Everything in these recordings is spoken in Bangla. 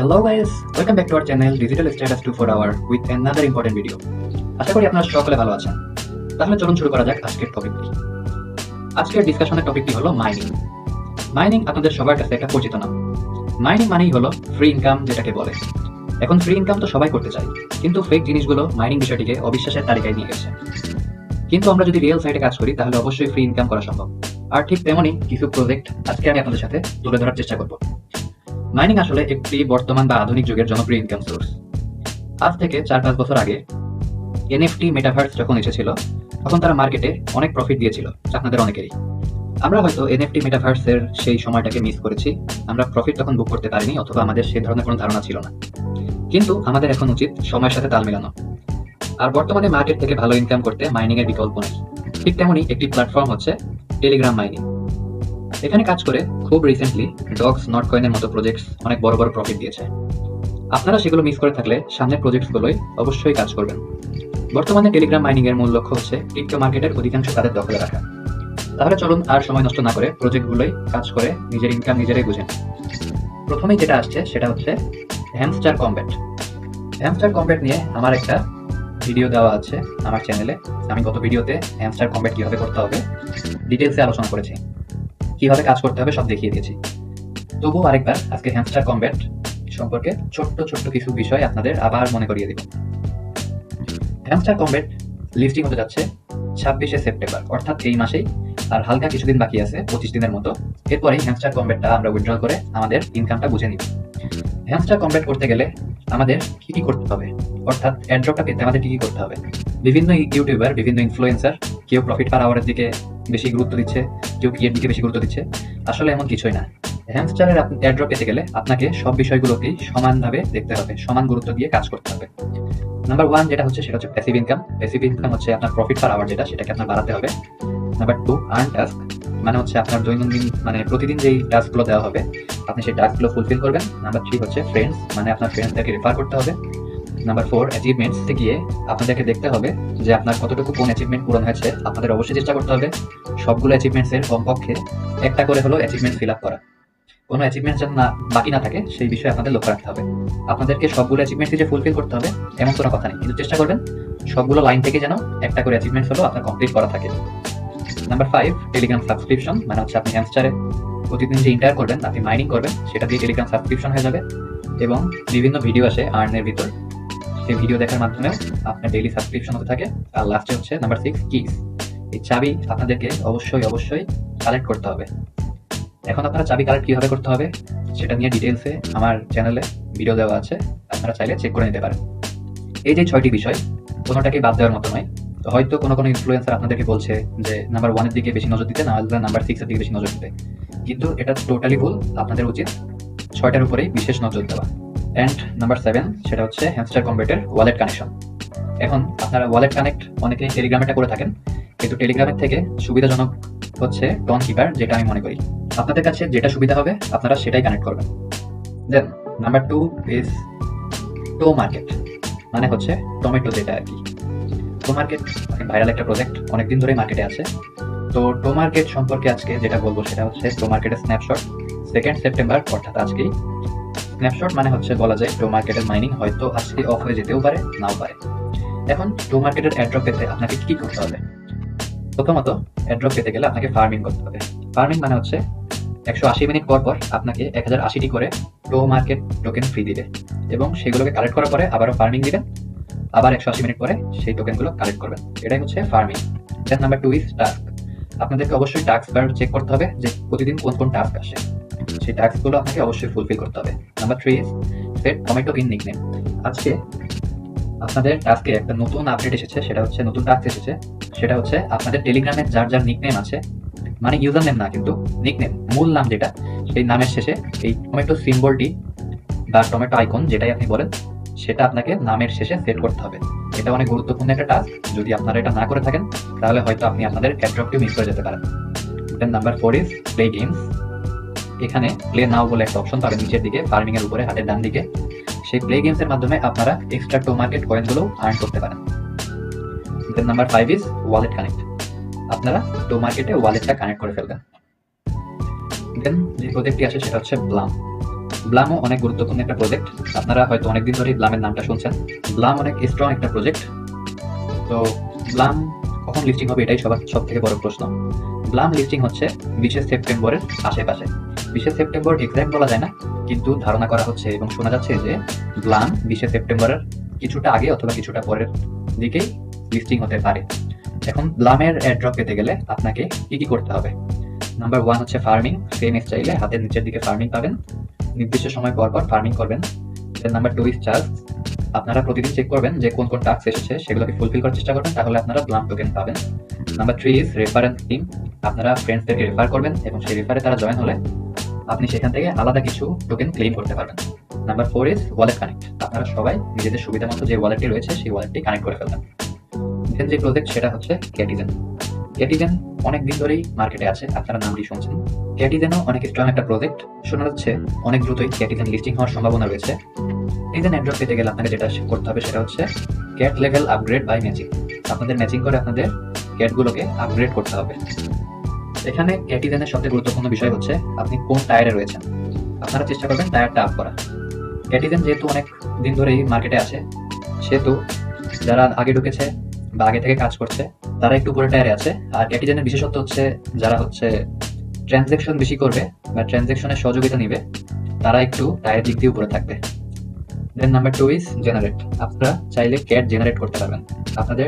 Hello guys, welcome back to our channel Digital Status 24 Hour with another important video. আশা করি আপনারা সকলে ভালো আছেন। তাহলে চলুন শুরু করা যাক আজকের টপিকটি। আজকের ডিসকাশনের টপিকটি হলো মাইনিং। মাইনিং আপনাদের সবার কাছে একটা পরিচিত নাম। মাইনিং মানেই হলো ফ্রি ইনকাম যেটাকে বলে। এখন ফ্রি ইনকাম তো সবাই করতে চায়, কিন্তু ফেক জিনিসগুলো মাইনিং বিষয়টিকে অবিশ্বাসের তালিকায় নিয়ে গেছে। কিন্তু আমরা যদি রিয়েল সাইডে কাজ করি তাহলে অবশ্যই ফ্রি ইনকাম করা সম্ভব। আর ঠিক তেমনই কিছু প্রজেক্ট আজকে আমি আপনাদের সাথে তুলে ধরার চেষ্টা করব। মাইনিং আসলে একটি বর্তমান বা আধুনিক যুগের জনপ্রিয় ইনকাম সোর্স। আজ থেকে 4-5 বছর আগে এনএফটি মেটাভার্স যখন এসেছিল তখন তারা মার্কেটে অনেক প্রফিট দিয়েছিল, আপনাদের অনেকেরই। আমরা হয়তো এনএফটি মেটাভার্সের সেই সময়টাকে মিস করেছি, আমরা প্রফিট তখন বুক করতে পারিনি অথবা আমাদের সেই ধরনের কোনো ধারণা ছিল না। কিন্তু আমাদের এখন উচিত সময়ের সাথে তাল মেলানো। আর বর্তমানে মার্কেট থেকে ভালো ইনকাম করতে মাইনিং এর বিকল্প নেই। ঠিক তেমনই একটি প্ল্যাটফর্ম হচ্ছে টেলিগ্রাম মাইনিং। এখানে কাজ করে খুব রিসেন্টলি ডগস নট কয়েনের মতো প্রজেক্টস অনেক বড় বড় প্রফিট দিয়েছে। আপনারা সেগুলো মিস করে থাকলে সামনের প্রজেক্টসগুলোই অবশ্যই কাজ করবেন। বর্তমানে টেলিগ্রাম মাইনিং এর মূল লক্ষ্য হচ্ছে ক্রিপ্টো মার্কেটের অধিকাংশ তাদের দখলে রাখা। তাহলে চলুন আর সময় নষ্ট না করে প্রজেক্টগুলোই কাজ করে নিজের ইনকাম নিজেরাই বুঝেন। প্রথমেই যেটা আসছে সেটা হচ্ছে হ্যামস্টার কম্ব্যাট। হ্যামস্টার কম্ব্যাট নিয়ে আমার একটা ভিডিও দেওয়া আছে আমার চ্যানেলে। আমি গত ভিডিওতে হ্যামস্টার কম্ব্যাট কিভাবে করতে হবে ডিটেলসে আলোচনা করেছি, কিভাবে কাজ করতে হবে সব দেখিয়ে দিয়েছি। তবুও আরেকবার আজকে হ্যামস্টার কম্ব্যাট সম্পর্কে ছোট্ট ছোট্ট কিছু বিষয় আপনাদের আবার মনে করিয়ে দিব। হ্যামস্টার কম্ব্যাট লিস্টিং হতে যাচ্ছে 26শে সেপ্টেম্বর, অর্থাৎ এই মাসেই। আর হালকা কিছুদিন বাকি আছে, 25 দিনের মতো। এরপরেই হ্যামস্টার কম্ব্যাটটা আমরা উইথড্র করে আমাদের ইনকামটা বুঝে নিব। হ্যামস্টার কম্ব্যাট করতে গেলে আমাদের কি কি করতে হবে, অর্থাৎ অ্যাড্রপটা পেতে আমাদের কি কি করতে হবে। বিভিন্ন ইউটিউবার, বিভিন্ন ইনফ্লুয়েন্সার কেউ প্রফিট পার আওয়ারের দিকে বেশি গুরুত্ব দিচ্ছে, কেউ কিয়ের দিকে বেশি গুরুত্ব দিচ্ছে। আসলে এমন কিছুই না। হ্যামস্টারের অ্যাড্রপ পেতে গেলে আপনাকে সব বিষয়গুলোকেই সমানভাবে দেখতে হবে, সমান গুরুত্ব দিয়ে কাজ করতে হবে। নাম্বার 1 যেটা হচ্ছে সেটা হচ্ছে প্যাসিভ ইনকাম। প্যাসিভ ইনকাম হচ্ছে আপনার প্রফিট পার আওয়ার যেটা, সেটাকে আপনার বাড়াতে হবে। নাম্বার 2 আর্ন টাস্ক, মানে হচ্ছে আপনার দৈনন্দিন মানে প্রতিদিন যেই টাস্কগুলো দেওয়া হবে আপনি সেই টাস্কগুলো ফুলফিল করবেন। নাম্বার 3 হচ্ছে ফ্রেন্ডস, মানে আপনার ফ্রেন্ডসদেরকে রেফার করতে হবে। নাম্বার 4 অ্যাচিভমেন্টসে গিয়ে আপনাদেরকে দেখতে হবে যে আপনার কতটুকু কোন অ্যাচিভমেন্ট পূরণ হয়েছে। আপনাদের অবশ্যই চেষ্টা করতে হবে সবগুলো অ্যাচিভমেন্টসের কমপক্ষে একটা করে হলো অ্যাচিভমেন্ট ফিল আপ করা। কোনো অ্যাচিভমেন্ট যেন না বাকি না থাকে সেই বিষয়ে আপনাদের লক্ষ্য রাখতে হবে। আপনাদেরকে সবগুলো অ্যাচিভমেন্টই যে ফুলফিল করতে হবে এমন কোনো কথা নেই, কিন্তু চেষ্টা করবেন সবগুলো লাইন থেকে যেন একটা করে অ্যাচিভমেন্টস হলো আপনার কমপ্লিট করা থাকে। নাম্বার 5 টেলিগ্রাম সাবস্ক্রিপশন, মানে হচ্ছে আপনি হ্যামস্টারে প্রতিদিন যে ইন্টার করবেন, আপনি মাইনিং করবেন, সেটা দিয়ে টেলিগ্রাম সাবস্ক্রিপশন হয়ে যাবে। এবং বিভিন্ন ভিডিও আসে আর্নের ভিতর, সেই ভিডিও দেখার মাধ্যমেও আপনার ডেইলি সাবস্ক্রিপশন হতে থাকে। আর লাস্টে হচ্ছে নাম্বার 6 কিস। এই চাবি আপনাদেরকে অবশ্যই অবশ্যই কালেক্ট করতে হবে। এখন আপনারা চাবি কালেক্ট কিভাবে করতে হবে সেটা নিয়ে ডিটেলসে আমার চ্যানেলে ভিডিও দেওয়া আছে, আপনারা চাইলে চেক করে নিতে পারেন। এই যে 6টি বিষয় কোনোটাকে বাদ দেওয়ার মতো নয়। তো হয়তো কোনো কোনো ইনফ্লুয়েন্সার আপনাদেরকে বলছে যে নাম্বার 1 এর দিকে বেশি নজর দিতে, না হলে নাম্বার 6 এর দিকে বেশি নজর দিতে, কিন্তু এটা টোটালি ভুল। আপনাদের উচিত 6টার উপরেই বিশেষ নজর দেওয়া। অ্যান্ড নাম্বার 7 সেটা হচ্ছে হ্যামস্টার কম্ব্যাটের ওয়ালেট কানেকশন। এখন আপনারা ওয়ালেট কানেক্ট অনেকেই টেলিগ্রামেটা করে থাকেন, কিন্তু টেলিগ্রামের থেকে সুবিধাজনক হচ্ছে টন কিপার, যেটা আমি মনে করি। আপনাদের কাছে যেটা সুবিধা হবে আপনারা সেটাই কানেক্ট করবেন। দেন নাম্বার 2 ইজ টো মার্কেট, মানে হচ্ছে টমেটো যেটা আর কি। টো মার্কেট অনেক ভাইরাল একটা প্রজেক্ট, অনেকদিন ধরেই মার্কেটে আছে। তো টো মার্কেট সম্পর্কে আজকে যেটা বলবো সেটা হচ্ছে টো মার্কেটের স্ন্যাপশট। 2 সেপ্টেম্বর অর্থাৎ আজকেই। স্ন্যাপশট মানে হচ্ছে বলা যায় টো মার্কেটের মাইনিং হয়তো আজকে অফ হয়ে যেতেও পারে, নাও পারে। এখন টো মার্কেটের অ্যাড্রপ পেতে আপনাকে কি করতে হবে? প্রথমত অ্যাড্রপ পেতে গেলে আপনাকে ফার্মিং করতে হবে। ফার্মিং মানে হচ্ছে 180 মিনিট পর পর আপনাকে 1080টি করে টো মার্কেট টোকেন ফ্রি দিবে, এবং সেগুলোকে কালেক্ট করার পরে আবারও ফার্মিং দিবেন, আবার 180 মিনিট পরে সেই টোকেনগুলো কালেক্ট করবেন। এটাই হচ্ছে farming. Then number 2 is task. আপনাদেরকে অবশ্যই টাস্ক বার চেক করতে হবে যে প্রতিদিন কোন কোন টাস্ক আসে, সেই টাস্কগুলো আপনাকে অবশ্যই ফুলফিল করতে হবে। Number 3 is set tomato in nickname. আজকে আপনাদের টাস্কে একটা নতুন আপডেট এসেছে, সেটা হচ্ছে নতুন টাস্ক এসেছে, সেটা হচ্ছে আপনাদের টেলিগ্রামের যার যার নিকনেম আছে, মানে ইউজার নেম না কিন্তু নিকনেম, মূল নাম যেটা, সেই নামের শেষে এই টমেটো সিম্বলটি বা টমেটো আইকন যেটাই আপনি বলেন সেটা আপনাকে নামের শেষে সেট করতে হবে। এটা অনেক গুরুত্বপূর্ণ একটা টাস্ক। যদি আপনারা এটা না করে থাকেন তাহলে হয়তো আপনি আপনাদের অ্যাড্রপটিও মিস করে যেতে পারেন। Then number 4 is play games. এখানে প্লে নাও বলে একটা অপশন পাবেন নিচের দিকে, ফার্মিং এর উপরে হাতের ডান দিকে। সেই প্লে গেমস এর মাধ্যমে আপনারা এক্সট্রা টো মার্কেট কয়েনগুলো আর্ন করতে পারেন। Then number 5 is wallet connect. আপনারা টো মার্কেটে ওয়ালেটটা কানেক্ট করে ফেলবেন। দেন যে প্রজেক্টটি আছে সেটা হচ্ছে ব্লাম। ব্লামও অনেক গুরুত্বপূর্ণ একটা প্রজেক্ট। আপনারা হয়তো অনেকদিন ধরেই ব্লামের নামটা শুনছেন। ব্লাম অনেক স্ট্রং একটা প্রজেক্ট। তো ব্লাম কখন লিস্টিং হবে এটাই সবার সব থেকে বড় প্রশ্ন। ব্লাম লিস্টিং হচ্ছে 20 সেপ্টেম্বরের আশেপাশে। 20 সেপ্টেম্বর এক্সাক্ট বলা যায় না, কিন্তু ধারণা করা হচ্ছে এবং শোনা যাচ্ছে যে ব্লাম 20 সেপ্টেম্বরের কিছুটা আগে অথবা কিছুটা পরের দিকেই লিস্টিং হতে পারে। এখন ব্লামের এয়ারড্রপ পেতে গেলে আপনাকে কি কি করতে হবে? নাম্বার 1 হচ্ছে ফার্মিং। সেম স্টাইলে হাতের নিচের দিকে ফার্মিং পাবেন, নির্দিষ্ট সময় পর পর ফার্মিং করবেন। দেন নাম্বার 2 ইজ চার্জ। আপনারা প্রতিদিন চেক করবেন যে কোন কোন টাস্ক এসেছে, সেগুলোকে ফুলফিল করার চেষ্টা করবেন, তাহলে আপনারা ব্লাম টোকেন পাবেন। Number 3 is reference team. আপনারা ফ্রেন্ডসদেরকে রেফার করবেন এবং সেই রেফারে তারা জয়েন হলে আপনি সেখান থেকে আলাদা কিছু টোকেন ক্লেম করতে পারবেন। Number 4 is wallet connect. আপনারা সবাই নিজেদের সুবিধা মতো যে ওয়ালেটটি রয়েছে সেই ওয়ালেটটি কানেক্ট করে ফেলবেন। দেন যে প্রজেক্ট সেটা হচ্ছে ক্যাটিজেন। ক্যাটিজেন অনেক দিন ধরেই মার্কেটে আছে, আপনারা নামটি শুনছেন। ক্যাটিজেনও অনেক স্ট্রং একটা প্রজেক্ট। শোনা যাচ্ছে অনেক দ্রুতই ক্যাটিজেন লিস্টিং হওয়ার সম্ভাবনা রয়েছে। ক্যাটিজেন এয়ারড্রপ পেতে গেলে আপনাকে যেটা করতে হবে সেটা হচ্ছে cat level upgrade by matching. আপনাদের ম্যাচিং করে আপনাদের ক্যাটগুলোকে আপগ্রেড করতে হবে। এখানে ক্যাটিজেনের সবচেয়ে গুরুত্বপূর্ণ বিষয় হচ্ছে আপনি কোন টায়ারে রয়েছেন। আপনারা চেষ্টা করবেন টায়ারটা আপ করা। ক্যাটিজেন যেহেতু অনেক দিন ধরেই মার্কেটে আছে, সেহেতু যারা আগে ঢুকেছে বা আগে থেকে কাজ করছে তারা একটু উপরে টায়ারে আছে। আর ক্যাটিজেনের বিশেষত্ব হচ্ছে যারা হচ্ছে ট্রানজ্যাকশন বেশি করবে বা ট্রানজ্যাকশনের সহযোগিতা নিবে, তারা একটু টায়ারের দিক দিয়ে উপরে থাকবে। দেন নাম্বার 2 ইজ জেনারেট। আপনারা চাইলে ক্যাট জেনারেট করতে পারবেন। আপনাদের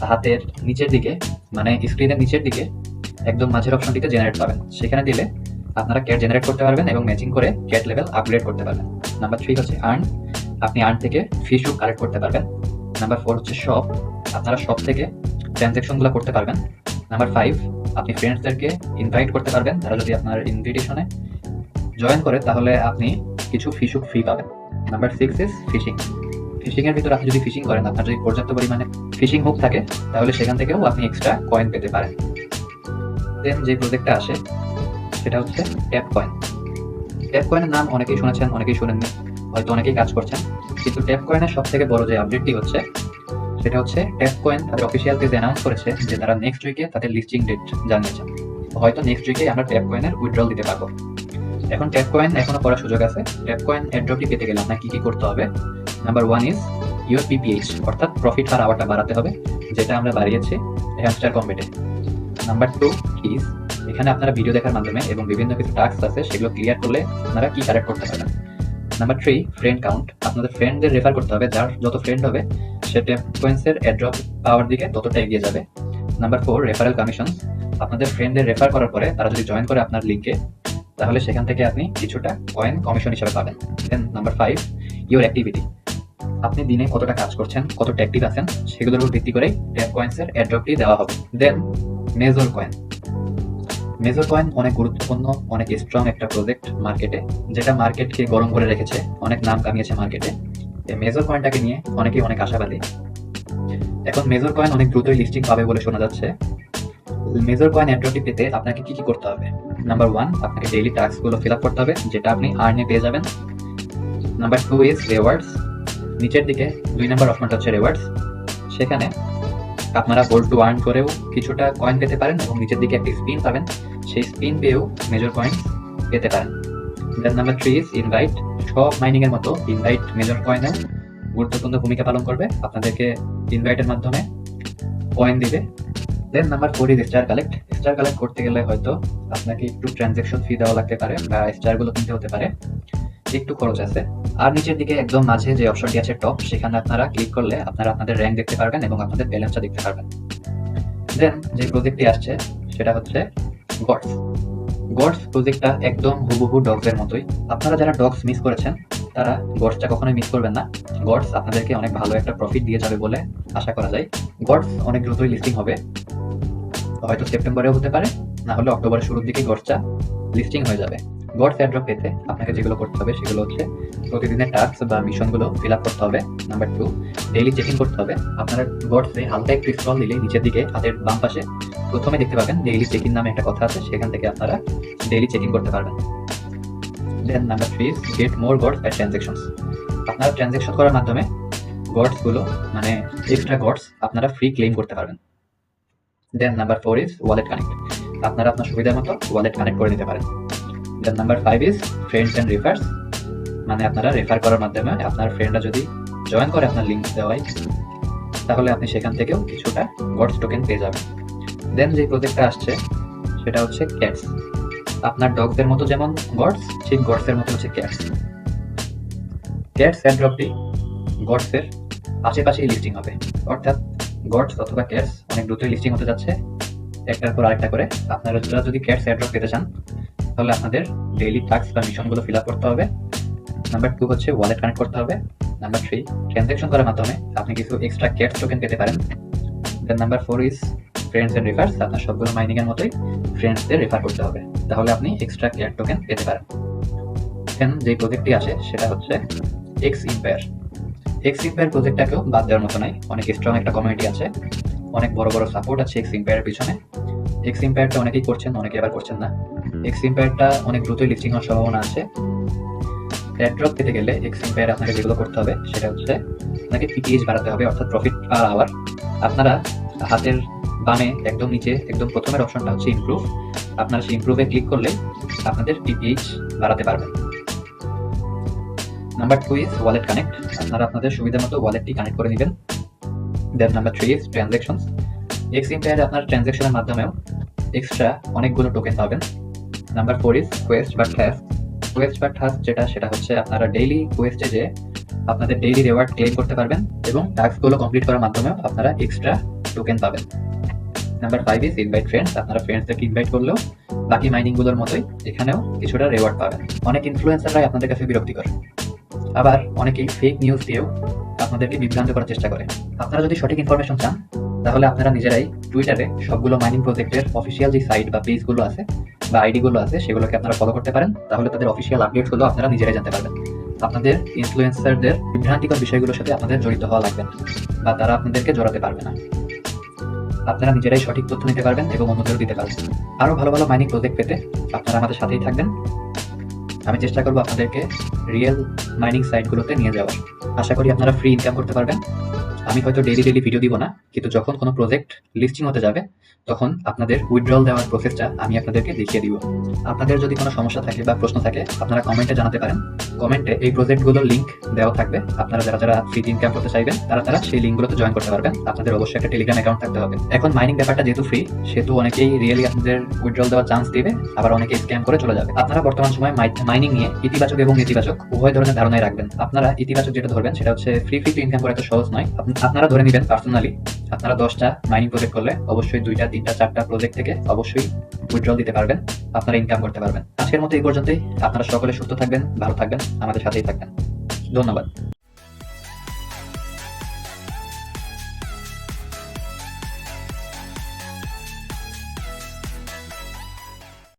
হাতের নিচের দিকে, মানে স্ক্রিনের নিচের দিকে একদম মাঝের অপশনটিতে জেনারেট পাবেন, সেখানে দিলে আপনারা ক্যাট জেনারেট করতে পারবেন এবং ম্যাচিং করে ক্যাট লেভেল আপগ্রেড করতে পারবেন। নাম্বার 3 হচ্ছে আর্ন। আপনি আর্ন থেকে ফিশও কালেক্ট করতে পারবেন। নাম্বার 4 হচ্ছে শপ। আপনারা শপ থেকে ট্রানজ্যাকশনগুলো করতে পারবেন। নাম্বার 5, আপনি ফ্রেন্ডসদেরকে ইনভাইট করতে পারবেন। তারা যদি আপনার ইনভিটেশনে জয়েন করে তাহলে আপনি কিছু ফিশও ফ্রি পাবেন। Number 6 is fishing. ফিশিং এর ভিতরে আপনি যদি ফিশিং করেন, আপনার যদি পর্যাপ্ত পরিমাণে ফিশিং হুক থাকে, তাহলে সেখান থেকেও আপনি এক্সট্রা কয়েন পেতে পারেন। দেন যে প্রজেক্টটা আসে সেটা হচ্ছে ট্যাপ কয়েন। ট্যাপ কয়েনের নাম অনেকেই শুনেছেন, অনেকেই শুনেননি, হয়তো অনেকেই কাজ করছেন। কিন্তু ট্যাপ কয়েনের সব থেকে বড় যে আপডেটটি হচ্ছে সেটা হচ্ছে ট্যাপ কয়েন তাদের অফিসিয়াল পেজে অ্যানাউন্স করেছে যে তারা নেক্সট উইকে তাদের লিস্টিং ডেট জানিয়েছেন। হয়তো নেক্সট উইকে আমরা ট্যাপ কয়েনের উইথড্রল দিতে পারবো। এখন ট্যাপ কয়েন এখনো করার সুযোগ আছে। ট্যাপ কয়েন এয়ারড্রপটি পেতে গেলে আপনার কি কি করতে হবে? নাম্বার 1 ইজ ইউর পিপিএইচ, অর্থাৎ প্রফিট পার আওয়ারটা বাড়াতে হবে, যেটা আমরা বাড়িয়েছি হ্যামস্টার কম্বেটে। নাম্বার 2 ইজ এখানে আপনারা ভিডিও দেখার মাধ্যমে এবং বিভিন্ন কিছু টাস্ক আছে সেগুলো ক্লিয়ার করলে আপনারা কি কালেক্ট করতে পারবেন। Number 3 friend count. আপনাদের ফ্রেন্ডদের রেফার করতে হবে, যার যত ফ্রেন্ড হবে সে ট্যাপ কয়েন্সের এয়ারড্রপ পাওয়ার দিকে ততটা এগিয়ে যাবে। Number 4 referral commission. আপনাদের ফ্রেন্ডদের রেফার করার পরে তারা যদি জয়েন করে আপনার লিঙ্কে, তাহলে সেখান থেকে আপনি কিছুটা কয়েন কমিশন হিসেবে পাবেন। দেন নাম্বার 5 ইউর অ্যাক্টিভিটি। আপনি দিনে কতটা কাজ করছেন, কতটা অ্যাক্টিভ আছেন, সেগুলোর উপর ভিত্তি করেই ট্যাপ কয়েন্সের এয়ারড্রপটি দেওয়া হবে। দেন মেজর কয়েন। মেজর কয়েন অনেক গুরুত্বপূর্ণ, অনেক স্ট্রং একটা প্রজেক্ট মার্কেটে, যেটা মার্কেটকে গরম করে রেখেছে, অনেক নাম কামিয়েছে মার্কেটে। এই মেজর কয়েনটাকে নিয়ে অনেকেই অনেক আশাবাদী। এখন মেজর কয়েন অনেক দ্রুতই লিস্টিং পাবে বলে শোনা যাচ্ছে। মেজর কয়েন এয়ারড্রপটি পেতে আপনাকে কি কি করতে হবে? নাম্বার 1, আপনাকে ডেইলি টাস্কগুলো ফিল আপ করতে হবে, যেটা আপনি আর্নে পেয়ে যাবেন। Number 2 is rewards. নিচের দিকে 2 নাম্বার অপশনটা হচ্ছে রিওয়ার্ডস। সেখানে আপনারা গোল্ড টু আর্ন করেও কিছুটা কয়েন পেতে পারেন এবং নিচের দিকে একটি স্পিন পাবেন, সেই স্পিন পেয়েও মেজর কয়েন পেতে পারেন। Then number 3 is invite. সব মাইনিং এর মতো ইনভাইট মেজর কয়েনেও গুরুত্বপূর্ণ ভূমিকা পালন করবে, আপনাদেরকে ইনভাইটের মাধ্যমে কয়েন দিবে। Then number 4 is star collect. Star collect করতে গেলে হয়তো আপনাকে একটু ট্রানজ্যাকশন ফি দেওয়া লাগতে পারে বা স্টারগুলো কিনতে হতে পারে, একটু খরচ আছে। আর নিচের দিকে একদম মাঝে যে অপশনটি আছে টপ, সেখানে আপনারা ক্লিক করলে আপনারা আপনাদের র্যাঙ্ক দেখতে পারবেন এবং আপনাদের ব্যালেন্সটা দেখতে পারবেন। দেন যে প্রজেক্টটি আসছে সেটা হচ্ছে গডস। গডস প্রজেক্টটা একদম হুবহু ডগসের মতোই। আপনারা যারা ডগস মিস করেছেন তারা গডসটা কখনোই মিস করবেন না। গডস আপনাদেরকে অনেক ভালো একটা প্রফিট দিয়ে যাবে বলে আশা করা যায়। গডস অনেক দ্রুতই লিস্টিং হবে, হয়তো সেপ্টেম্বরেও হতে পারে, না হলে অক্টোবরের শুরুর দিকে গডসটা লিস্টিং হয়ে যাবে। গডস এয়ারড্রপ পেতে আপনাকে যেগুলো করতে হবে সেগুলো হচ্ছে প্রতিদিনের টাস্ক বা মিশনগুলো ফিল আপ করতে হবে। নাম্বার 2, ডেইলি চেকিং করতে হবে। আপনারা গডসে হালকা একটু স্ক্রল দিলে নিচের দিকে হাতের বাম পাশে প্রথমে দেখতে পাবেন ডেইলি চেকিং নামে একটা কথা আছে, সেখান থেকে আপনারা ডেইলি চেকিং করতে পারবেন। Then number 3 is get more gods by transactions. আপনারা ট্রানজ্যাকশন করার মাধ্যমে গডসগুলো, মানে এক্সট্রা গডস আপনারা ফ্রি ক্লেম করতে পারবেন। Then number 4 is wallet connect. আপনারা আপনার সুবিধা মতো ওয়ালেট কানেক্ট করে নিতে পারেন। Then number 5 is friends and refers. মানে আপনারা রেফার করার মাধ্যমে আপনার ফ্রেন্ডরা যদি জয়েন করে আপনার লিঙ্ক দেওয়ায়, তাহলে আপনি সেখান থেকেও কিছুটা গডস টোকেন পেয়ে যাবেন। দেন যে প্রজেক্টটা আসছে সেটা হচ্ছে ক্যাটস। আপনার ডগসের মতো যেমন গডস, ঠিক গডসের মতো হচ্ছে ক্যাটস। ক্যাটস এয়ারড্রপটি গডসের আশেপাশেই লিস্টিং হবে, অর্থাৎ গডস অথবা ক্যাটস অনেক দ্রুতই লিস্টিং হতে যাচ্ছে একটার পর আরেকটা করে। আপনারা যদি ক্যাটস এয়ারড্রপ পেতে চান তাহলে আপনাদের ডেইলি টাস্ক বা মিশনগুলো ফিল আপ করতে হবে। নাম্বার 2 হচ্ছে ওয়ালেট কানেক্ট করতে হবে। নাম্বার 3 ট্রানজ্যাকশন করার মাধ্যমে আপনি কিছু এক্সট্রা ক্যাটস টোকেন পেতে পারেন। Then number 4 is friends and refers. আপনার সবগুলো মাইনিং এর মতোই ফ্রেন্ডসদের রেফার করতে হবে, তাহলে আপনি এক্সট্রা ক্যাট টোকেন পেতে পারেন। দেন যে প্রজেক্টটি আসে সেটা হচ্ছে এক্স ইম্পায়ার। এক্স ইম্পায়ার প্রজেক্টটাকেও বাদ দেওয়ার মতো নাই, অনেক স্ট্রং একটা কমিউনিটি আছে, অনেক বড় বড় সাপোর্ট আছে এক্স ইম্পায়ারের পিছনে। এক্স ইম্পায়ারটা অনেকেই করছেন, অনেকে আবার করছেন না। এক্স ইম্পায়ারটা অনেক দ্রুতই লিস্টিং হওয়ার সম্ভাবনা আছে। এয়ারড্রপ পেতে গেলে এক্স ইম্পায়ারে আপনাকে যেগুলো করতে হবে সেটা হচ্ছে আপনাকে পিপিএইচ বাড়াতে হবে, অর্থাৎ প্রফিট পার আওয়ার। আপনারা হাতের বামে একদম নিচে একদম প্রথমের অপশনটা হচ্ছে ইমপ্রুভ। আপনারা সেই ইমপ্রুভে ক্লিক করলে আপনাদের পিপিএইচ বাড়াতে পারবেন। Number 2 is wallet connect. আপনারা আপনাদের সুবিধা মতো ওয়ালেটটি কানেক্ট করে নেবেন। দেন নাম্বার 3 ইজ ট্রানজ্যাকশনস। এক্স ইম্পায়ারে আপনার ট্রানজ্যাকশনের মাধ্যমেও এক্সট্রা অনেকগুলো টোকেন পাবেন। নাম্বার 4 ইজ কোয়েস্ট বা টাস্ক। কোয়েস্ট বা টাস্ক যেটা হচ্ছে আপনারা ডেইলি কোয়েস্টে যে আপনাদের ডেইলি রিওয়ার্ড ক্লেম করতে পারবেন এবং টাস্কগুলো কমপ্লিট করার মাধ্যমেও আপনারা এক্সট্রা টোকেন পাবেন। Number 5 is invite friends. আপনারা ফ্রেন্ডসদেরকে ইনভাইট করলেও বাকি মাইনিংগুলোর মতোই এখানেও কিছুটা রিওয়ার্ড পাবেন। অনেক ইনফ্লুয়েন্সাররাই আপনাদের কাছে বিরক্তি করে, আবার অনেকেই ফেক নিউজ দিয়েও আপনাদেরকে বিভ্রান্ত করার চেষ্টা করে। আপনারা যদি সঠিক ইনফরমেশন চান তাহলে আপনারা নিজেরাই টুইটারে সবগুলো মাইনিং প্রজেক্টের অফিসিয়াল যে সাইট বা পেজগুলো আছে বা আইডিগুলো আছে সেগুলোকে আপনারা ফলো করতে পারেন, তাহলে তাদের অফিসিয়াল আপডেটসগুলো আপনারা নিজেরাই জানতে পারবেন। আপনাদের ইনফ্লুয়েন্সারদের বিভ্রান্তিকর বিষয়গুলোর সাথে আপনাদের জড়িত হওয়া লাগবে না, বা তারা আপনাদেরকে জড়াতে পারবে না। আপনারা নিজেরাই সঠিক তথ্য নিতে পারবেন এবং অন্যদেরও দিতে পারবেন। আরও ভালো ভালো মাইনিং প্রজেক্ট পেতে আপনারা আমাদের সাথেই থাকবেন। আমি চেষ্টা করবো আপনাদেরকে রিয়েল মাইনিং সাইটগুলোতে নিয়ে যাওয়ার। আশা করি আপনারা ফ্রি ইনকাম করতে পারবেন। আমি হয়তো ডেইলি ভিডিও দিব না, কিন্তু যখন কোনো প্রজেক্ট লিস্টিং হতে যাবে তখন আপনাদের উইথড্রল দেওয়ার প্রসেসটা আমি আপনাদেরকে দেখিয়ে দিব। আপনাদের যদি কোনো সমস্যা থাকে বা প্রশ্ন থাকে আপনারা কমেন্টে জানাতে পারেন। কমেন্টে এই প্রজেক্টগুলোর লিঙ্ক দেওয়া থাকবে। আপনারা যারা ফ্রি ইনকাম করতে চাইবেন তারা সেই লিঙ্কগুলোতে জয়েন করতে পারবেন। আপনাদের অবশ্যই একটা টেলিগ্রাম অ্যাকাউন্ট থাকতে হবে। এখন মাইনিং ব্যাপারটা যেহেতু ফ্রি, সেহেতু অনেকেই রিয়েলি আপনাদের উইথড্রল দেওয়ার চান্স দিবে, আবার অনেকে স্ক্যাম করে চলে যাবে। আপনারা বর্তমান সময় মাইনিং নিয়ে ইতিবাচক এবং নেতিবাচক উভয় ধরনের ধারণাই রাখবেন। আপনারা ইতিবাচক যেটা ধরবেন সেটা হচ্ছে ফ্রি ইনকাম করা এত সহজ নয়। আপনারা ধরে নেবেন পার্সোনালি আপনারা 10টা মাইনিং প্রজেক্ট করলে অবশ্যই 2টা 3টা 4টা প্রজেক্ট থেকে অবশ্যই উইথড্রল দিতে পারবেন, আপনারা ইনকাম করতে পারবেন। আজকের মতো এই পর্যন্তই। আপনারা সকলে সুস্থ থাকবেন, ভালো থাকবেন, আমাদের সাথেই থাকবেন। ধন্যবাদ।